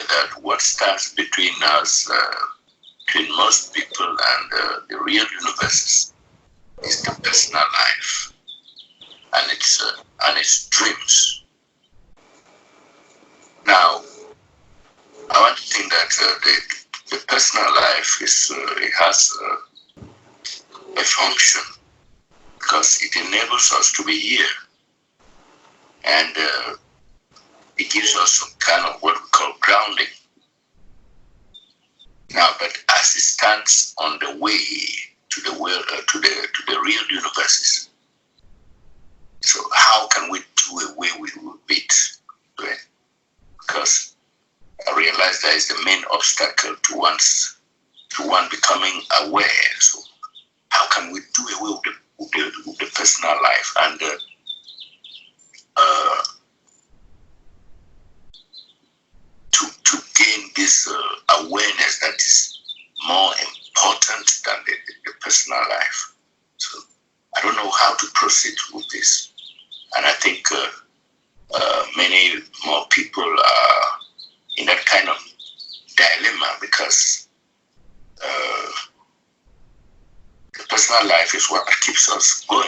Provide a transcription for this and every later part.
that what stands between us, between most people and the real universe is the personal life and its dreams. Now, I want to think that the personal life it has a function because it enables us to be here, and it gives us some kind of what we call grounding. Now, but as it stands on the way to the world, to the real universes, so how can we do away with it? Because I realize that is the main obstacle to one becoming aware. So how can we do away with the personal life and to gain this awareness that is more important than the personal life? So I don't know how to proceed with this, and I think many more people are in that kind of dilemma because the personal life is what keeps us going.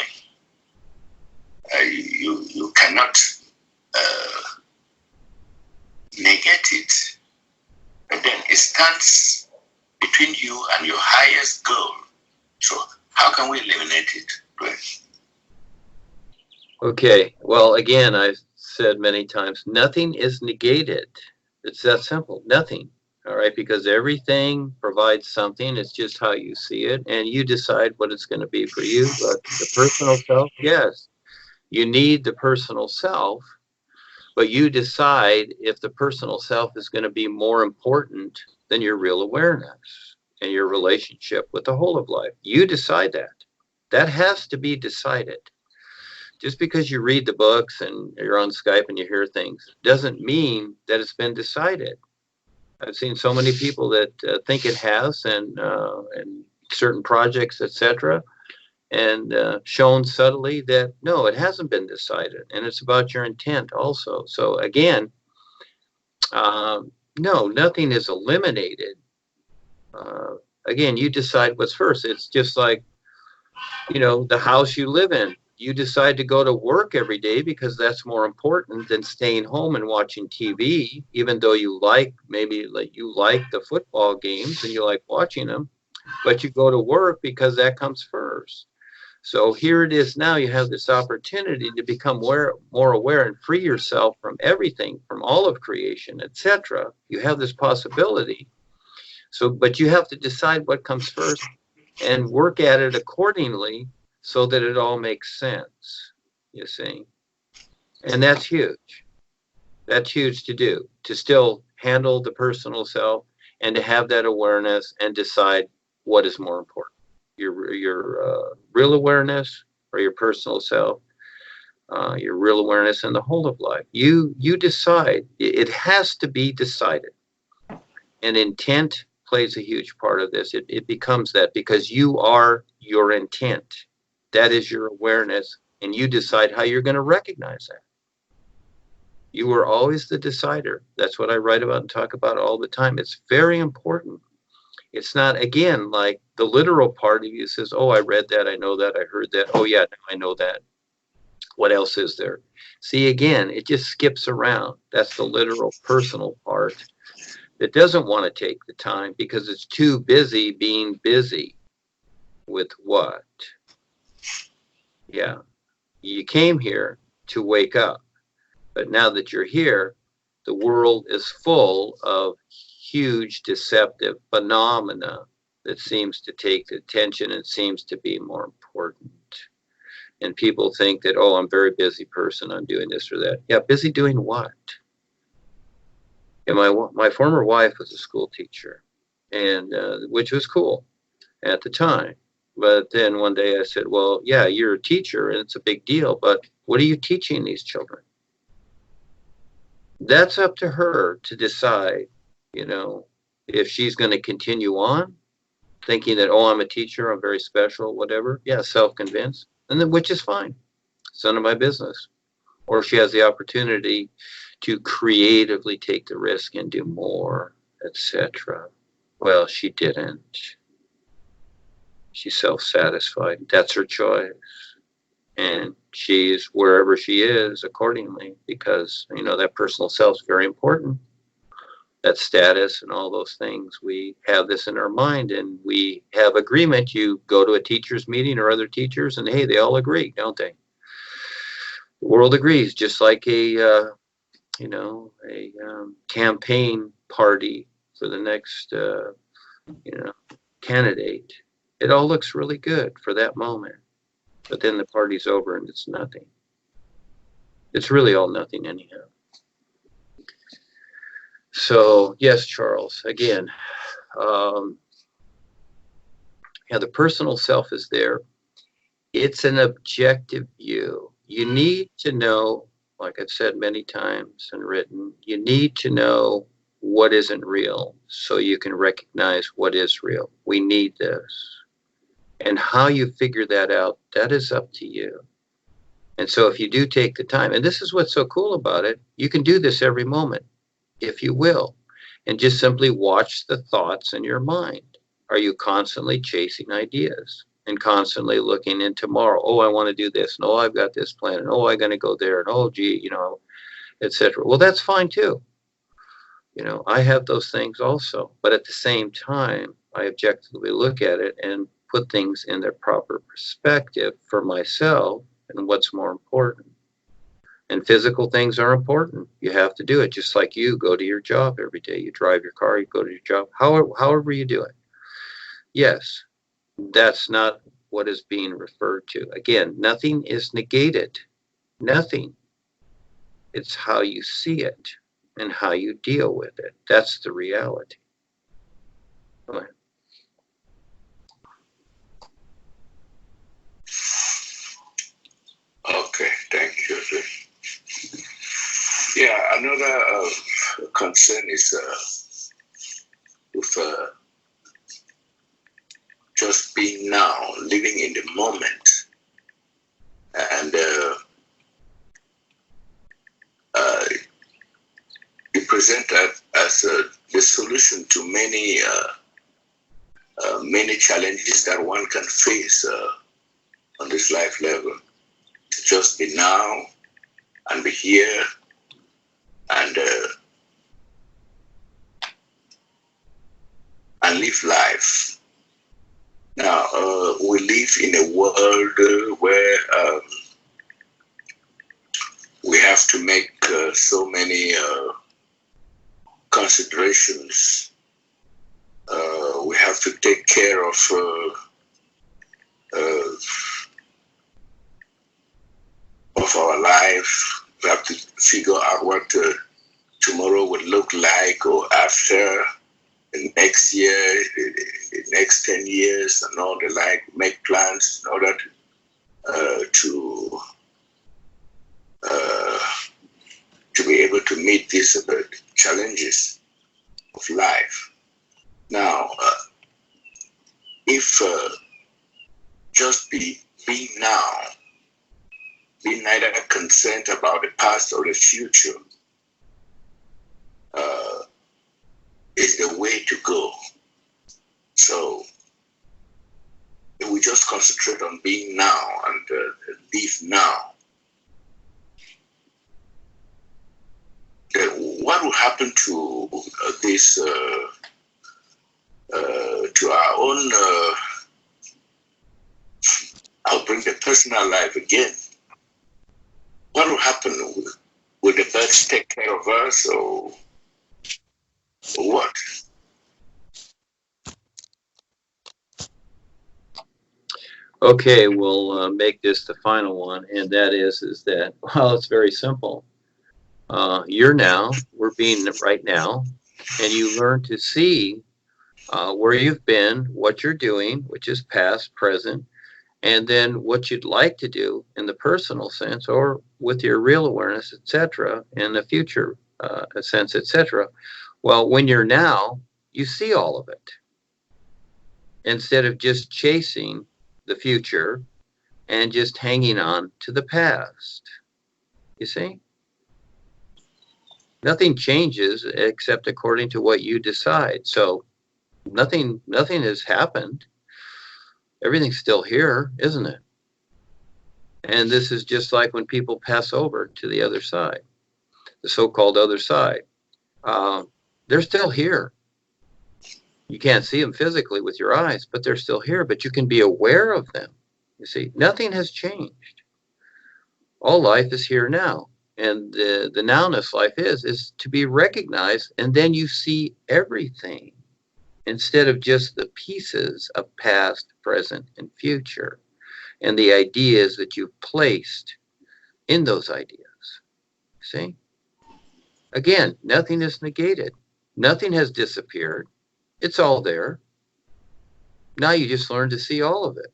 You cannot negate it, but then it stands between you and your highest goal. So how can we eliminate it, Duane? Okay, well, again, I've said many times, nothing is negated. It's that simple, nothing. All right, because everything provides something. It's just how you see it, and you decide what it's going to be for you. But the personal self, yes, you need the personal self, but you decide if the personal self is going to be more important than your real awareness and your relationship with the whole of life. You decide that. That has to be decided. Just because you read the books and you're on Skype and you hear things doesn't mean that it's been decided. I've seen so many people that think it has, and certain projects, etc., and shown subtly that no, it hasn't been decided, and it's about your intent also. So again, no, nothing is eliminated. Again, you decide what's first. It's just like, the house you live in. You decide to go to work every day because that's more important than staying home and watching TV, even though you like the football games and you like watching them, but you go to work because that comes first. So here it is now, you have this opportunity to become more aware and free yourself from everything, from all of creation, etc. You have this possibility. So, but you have to decide what comes first and work at it accordingly so that it all makes sense, you see. And that's huge. That's huge to do, to still handle the personal self and to have that awareness and decide what is more important, your real awareness or your personal self, your real awareness and the whole of life. You decide. It has to be decided. And intent plays a huge part of this. It becomes that because you are your intent. That is your awareness, and you decide how you're going to recognize that. You are always the decider. That's what I write about and talk about all the time. It's very important. It's not, again, like the literal part of you says, oh, I read that, I know that, I heard that. Oh, yeah, I know that. What else is there? See, again, it just skips around. That's the literal personal part that doesn't want to take the time because it's too busy being busy with what? Yeah, you came here to wake up, but now that you're here, the world is full of huge deceptive phenomena that seems to take the attention and seems to be more important. And people think that, oh, I'm a very busy person, I'm doing this or that. Yeah, busy doing what? And my former wife was a school teacher, and which was cool at the time. But then one day I said, well, yeah, you're a teacher and it's a big deal, but what are you teaching these children? That's up to her to decide, if she's going to continue on thinking that, oh, I'm a teacher, I'm very special, whatever. Yeah, self-convinced, and then which is fine. It's none of my business. Or she has the opportunity to creatively take the risk and do more, etc. Well, she didn't. She's self-satisfied. That's her choice. And she's wherever she is accordingly, because, that personal self is very important. That status and all those things. We have this in our mind, and we have agreement. You go to a teacher's meeting or other teachers, and hey, they all agree, don't they? The world agrees, just like a campaign party for the next, candidate. It all looks really good for that moment, but then the party's over and it's nothing. It's really all nothing anyhow. So yes, Charles, again, the personal self is there. It's an objective view. You need to know, like I've said many times and written, you need to know what isn't real so you can recognize what is real. We need this. And how you figure that out, that is up to you. And so if you do take the time, and this is what's so cool about it, you can do this every moment, if you will, and just simply watch the thoughts in your mind. Are you constantly chasing ideas and constantly looking in tomorrow? Oh, I want to do this. And oh, I've got this plan. And oh, I'm going to go there. And oh, gee, etc. Well, that's fine too. I have those things also. But at the same time, I objectively look at it and put things in their proper perspective for myself and what's more important. And physical things are important. You have to do it, just like you go to your job every day. You drive your car, you go to your job, however you do it. Yes, that's not what is being referred to. Again, nothing is negated. Nothing. It's how you see it and how you deal with it. That's the reality. Go ahead. Okay, thank you. Yeah, another concern is with just being now, living in the moment, and you present that as the solution to many challenges that one can face on this life level. To just be now and be here and live life. Now, we live in a world where we have to make so many considerations. We have to take care of our life. We have to figure out what tomorrow would look like, or after the next year, the next 10 years, and all the like. Make plans in order to be able to meet these challenges of life. Now, if just being now, being neither concerned about the past or the future, is the way to go. So if we just concentrate on being now and live now, then what will happen to this, to our own, I'll bring the personal life again. What will happen? Will the birds take care of us, or what? Okay, we'll make this the final one, and that is that, well, it's very simple. You're now, we're being right now, and you learn to see where you've been, what you're doing, which is past, present, and then what you'd like to do in the personal sense, or with your real awareness, etc., in the future sense, etc. Well, when you're now, you see all of it instead of just chasing the future and just hanging on to the past. You see? Nothing changes except according to what you decide. So nothing has happened. Everything's still here, isn't it? And this is just like when people pass over to the other side, the so-called other side. They're still here. You can't see them physically with your eyes, but they're still here. But you can be aware of them. You see, nothing has changed. All life is here now. And the nowness life is to be recognized, and then you see everything instead of just the pieces of past, present, and future, and the ideas that you've placed in those ideas. See? Again, nothing is negated. Nothing has disappeared. It's all there. Now you just learn to see all of it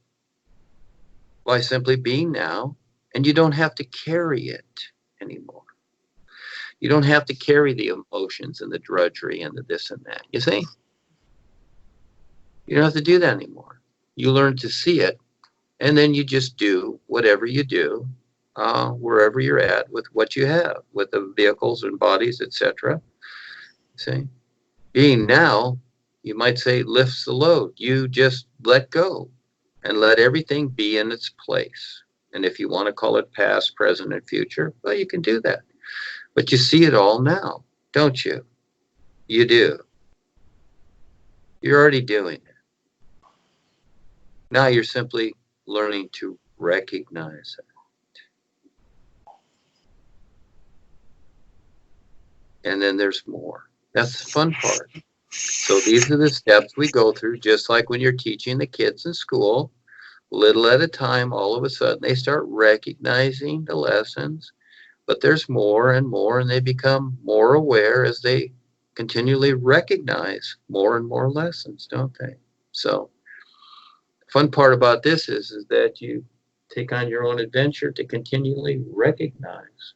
by simply being now, and you don't have to carry it anymore. You don't have to carry the emotions and the drudgery and the this and that. You see? You don't have to do that anymore. You learn to see it, and then you just do whatever you do, wherever you're at with what you have, with the vehicles and bodies, etc. See? Being now, you might say, lifts the load. You just let go and let everything be in its place. And if you want to call it past, present, and future, well, you can do that. But you see it all now, don't you? You do. You're already doing it. Now you're simply learning to recognize it. And then there's more. That's the fun part. So these are the steps we go through, just like when you're teaching the kids in school. Little at a time, all of a sudden, they start recognizing the lessons. But there's more and more, and they become more aware as they continually recognize more and more lessons, don't they? So the fun part about this is that you take on your own adventure to continually recognize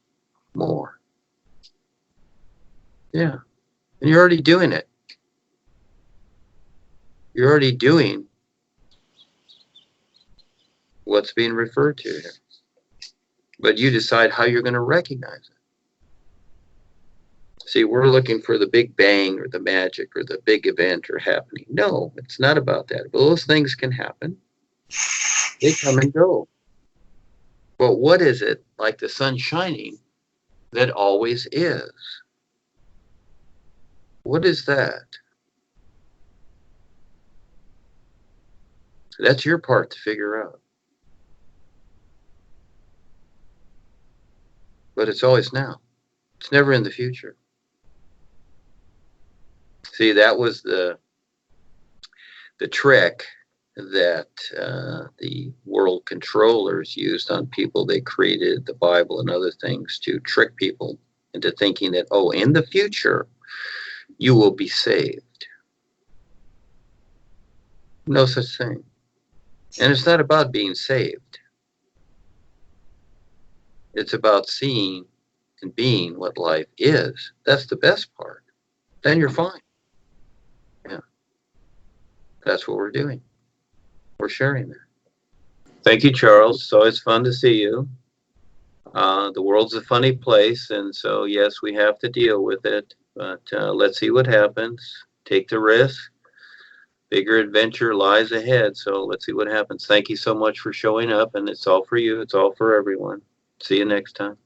more. Yeah. And you're already doing it. You're already doing what's being referred to here. But you decide how you're going to recognize it. See, we're looking for the big bang or the magic or the big event or happening. No, it's not about that. But those things can happen. They come and go. But what is it, like the sun shining, that always is? What is that? That's your part to figure out. But it's always now. It's never in the future. See, that was the trick that the world controllers used on people. They created the Bible and other things to trick people into thinking that, oh, in the future, you will be saved. No such thing. And it's not about being saved. It's about seeing and being what life is. That's the best part. Then you're fine. Yeah. That's what we're doing. We're sharing that. Thank you, Charles. It's always fun to see you. The world's a funny place, and so, yes, we have to deal with it. But let's see what happens. Take the risk. Bigger adventure lies ahead, so let's see what happens. Thank you so much for showing up, and it's all for you. It's all for everyone. See you next time.